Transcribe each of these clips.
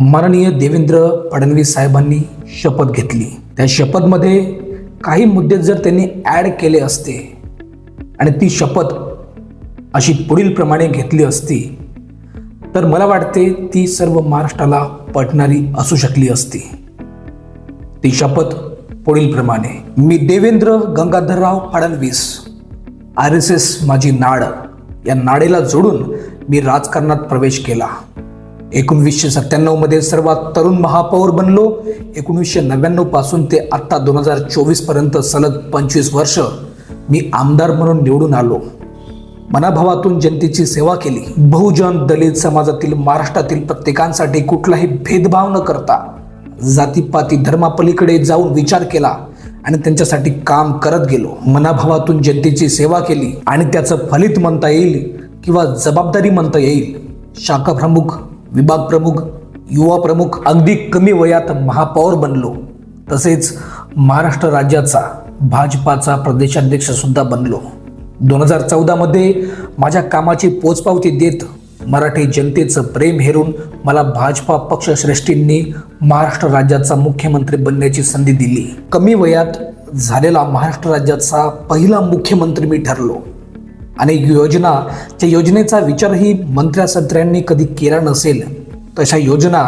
माननीय देवेंद्र फडणवीस साहेबांनी शपथ घेतली। त्या शपथमध्ये काही मुद्दे जर त्यांनी ॲड केले असते आणि ती शपथ अशी पुढील प्रमाणे घेतली असती तर मला वाटते ती सर्व महाराष्ट्राला पटणारी असू शकली असती। ती शपथ पुढील प्रमाणे, मी देवेंद्र गंगाधरराव फडणवीस, RSS माझी नाड या नाडेला जोडून मी राजकारणात प्रवेश केला। 1997 मध्ये सर्वात तरुण महापौर बनलो। 1999 पासून ते आता 2024 पर्यंत सलग 25 वर्ष मी आमदार म्हणून निवडून आलो। मनाभावातून जनतेची सेवा केली। बहुजन दलित समाजातील महाराष्ट्रातील प्रत्येकांसाठी कुठलाही भेदभाव न करता जातीपाती धर्मापलीकडे जाऊन विचार केला आणि त्यांच्यासाठी काम करत गेलो। मनाभावातून जनतेची सेवा केली आणि त्याचं फलित म्हणता येईल किंवा जबाबदारी म्हणता येईल। शाखा प्रमुख, विभाग प्रमुख, युवा प्रमुख, अगदी कमी वयात महापौर बनलो। तसेच महाराष्ट्र राज्याचा भाजपाचा प्रदेशाध्यक्ष सुद्धा बनलो। 2014 मध्ये माझ्या कामाची पोचपावती देत मराठी जनतेचं प्रेम हेरून मला भाजपा पक्षश्रेष्ठींनी महाराष्ट्र राज्याचा मुख्यमंत्री बनण्याची संधी दिली। कमी वयात झालेला महाराष्ट्र राज्याचा पहिला मुख्यमंत्री मी ठरलो। अनेक योजना, ज्या योजनेचा विचारही मंत्र्यांनी कधी केला नसेल तशा योजना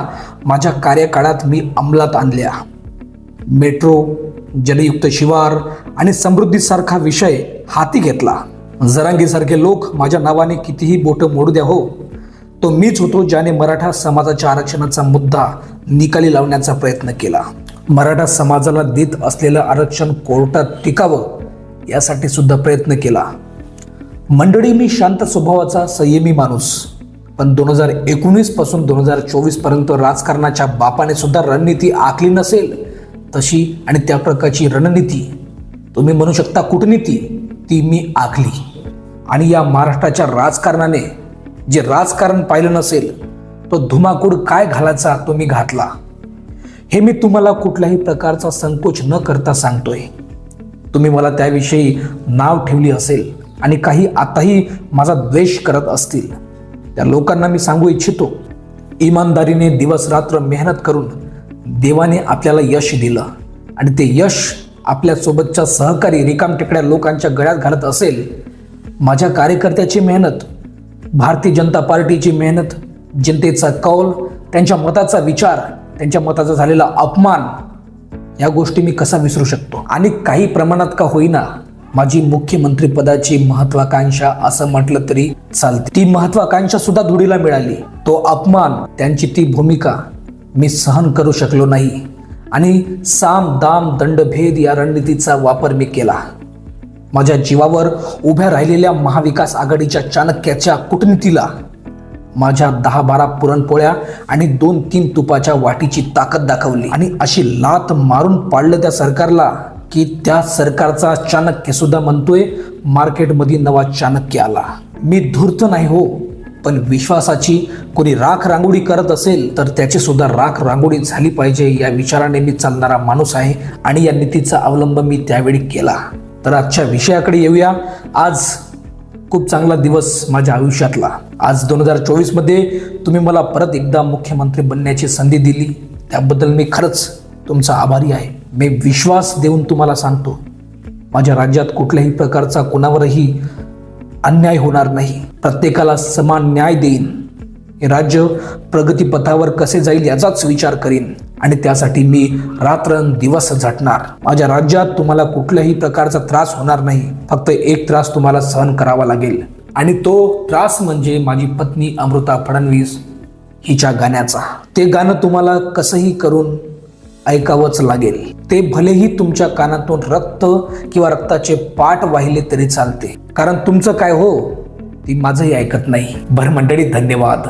माझ्या कार्यकाळात मी अंमलात आणल्या। मेट्रो, जलयुक्त शिवार आणि समृद्धीसारखा विषय हाती घेतला। जरांगीसारखे लोक माझ्या नावाने कितीही बोटं मोडू द्या हो, तो मीच होतो ज्याने मराठा समाजाच्या आरक्षणाचा मुद्दा निकाली लावण्याचा प्रयत्न केला। मराठा समाजाला देत असलेलं आरक्षण कोर्टात टिकावं यासाठी सुद्धा प्रयत्न केला। मंडळी, मी शांत स्वभावाचा संयमी माणूस, पण 2019 पासून 2024 पर्यंत राजकारणाच्या बापाने सुद्धा रणनीती आखली नसेल तशी आणि त्या प्रकारची रणनीती, तुम्ही म्हणू शकता कूटनीती, ती मी आखली। आणि या महाराष्ट्राच्या राजकारणाने जे राजकारण पाहिलं नसेल तो धुमाकूळ काय घालायचा तो मी घातला। हे मी तुम्हाला कुठल्याही प्रकारचा संकोच न करता सांगतोय। तुम्ही मला त्याविषयी नाव ठेवली असेल आणि काही आताही माझा द्वेष करत असतील, त्या लोकांना मी सांगू इच्छितो, इमानदारीने दिवस रात्र मेहनत करून देवाने आपल्याला यश दिलं आणि ते यश आपल्या सोबतच्या सहकारी रिकामटेकड्या लोकांच्या गळ्यात घालत असेल। माझ्या कार्यकर्त्याची मेहनत, भारतीय जनता पार्टीची मेहनत, जनतेचा कौल, त्यांच्या मताचा विचार, त्यांच्या मताचा झालेला अपमान, या गोष्टी मी कसा विसरू शकतो। आणि काही प्रमाणात का होईना माझी मुख्यमंत्री पदाची महत्वाकांक्षा असं म्हटलं तरी चालते, ती महत्वाकांक्षा सुद्धा धुळीला मिळाली। तो अपमान, त्यांची ती भूमिका मी सहन करू शकलो नाही आणि साम दाम दंडभेद या रणनीतीचा वापर मी केला। माझ्या जीवावर उभ्या राहिलेल्या महाविकास आघाडीच्या चाणक्याच्या कूटनीतीला माझ्या 10-12 पुरणपोळ्या आणि 2-3 तुपाच्या वाटीची ताकद दाखवली आणि अशी लात मारून पाडलं त्या सरकारला की त्या सरकारचा चाणक्य सुद्धा म्हणतोय मार्केटमध्ये नवा चाणक्य आला। मी धूर्त नाही हो, पण विश्वासाची कोणी राख रांगोळी करत असेल तर त्याची सुद्धा राख रांगोळी झाली पाहिजे या विचाराने मी चालणारा माणूस आहे आणि या नीतीचा अवलंब मी त्यावेळी केला। तर आजच्या विषयाकडे येऊया। आज खूप चांगला दिवस माझ्या आयुष्यातला। आज 2024 मध्ये तुम्ही मला परत एकदा मुख्यमंत्री बनण्याची संधी दिली, त्याबद्दल मी खरंच तुमचा आभारी आहे। मी विश्वास देऊन तुम्हाला सांगतो, माझ्या राज्यात कुठल्याही प्रकारचा कोणावरही अन्याय होणार नाही, प्रत्येकाला समान न्याय देईन। हे राज्य प्रगतीपथावर कसे जाईल याचाच विचार करीन आणि त्यासाठी मी रात्रंदिवस झटणार। माझ्या राज्यात तुम्हाला कुठल्याही प्रकारचा त्रास होणार नाही, फक्त एक त्रास तुम्हाला सहन करावा लागेल आणि तो त्रास म्हणजे माझी पत्नी अमृता फडणवीस हिच्या गाण्याचा। ते गाणं तुम्हाला कसंही करून ऐकावंच लागेल, ते भलेही तुमच्या कानातून रक्त किंवा रक्ताचे पाट वाहिले तरी चालते, कारण तुमचं काय हो ती माझंही ऐकत नाही। बरं मंडळी, धन्यवाद।